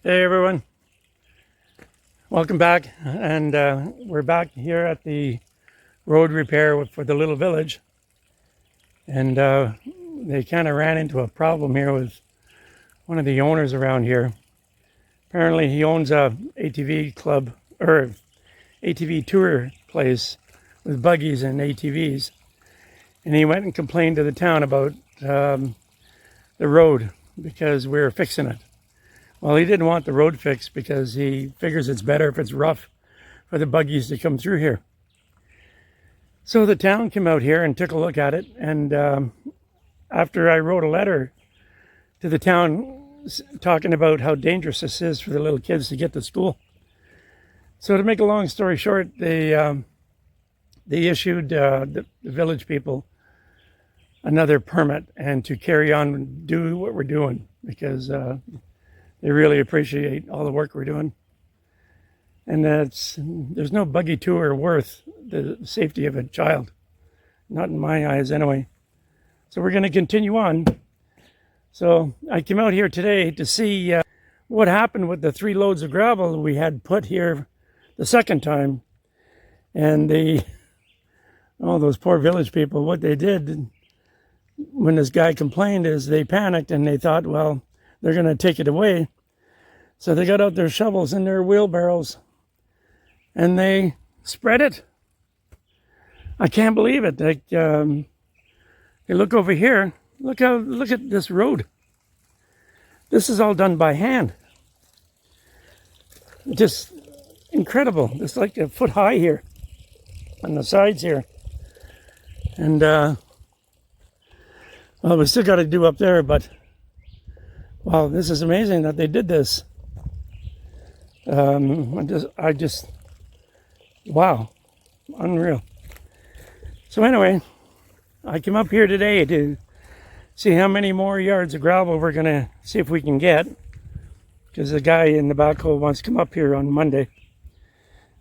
Hey everyone, welcome back. And we're back here at the road repair for the little village. And they kind of ran into a problem here with one of the owners around here. Apparently he owns a ATV club or ATV tour place with buggies and ATVs. And he went and complained to the town about the road because we were fixing it. Well, he didn't want the road fixed because he figures it's better if it's rough for the buggies to come through here. So the town came out here and took a look at it. And after I wrote a letter to the town talking about how dangerous this is for the little kids to get to school. So to make a long story short, they issued the village people another permit and to carry on and do what we're doing because they really appreciate all the work we're doing. And there's no buggy tour worth the safety of a child. Not in my eyes anyway. So we're going to continue on. So I came out here today to see what happened with the 3 loads of gravel we had put here the second time. And those poor village people, what they did when this guy complained is they panicked and they thought, well, they're going to take it away. So they got out their shovels and their wheelbarrows and they spread it. I can't believe it. Like, you look over here, look at this road. This is all done by hand. Just incredible. It's like a foot high here on the sides here. And, well, we still got to do up there, but wow, this is amazing that they did this. Wow, unreal. So anyway, I came up here today to see how many more yards of gravel we're going to see if we can get, because the guy in the backhoe wants to come up here on Monday.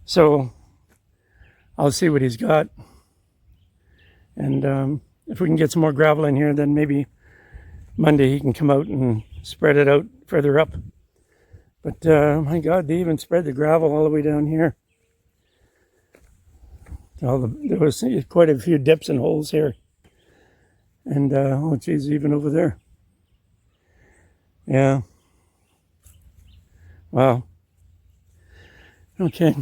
So I'll see what he's got. And if we can get some more gravel in here, then maybe Monday he can come out and spread it out further up. But my God, they even spread the gravel all the way down here. There was quite a few dips and holes here. And oh geez, even over there. Yeah. Wow. Okay.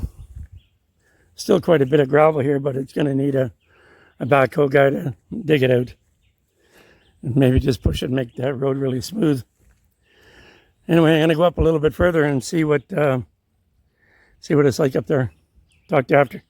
Still quite a bit of gravel here, but it's going to need a backhoe guy to dig it out. And maybe just push it and make that road really smooth. Anyway, I'm going to go up a little bit further and see what it's like up there. Talk to you after.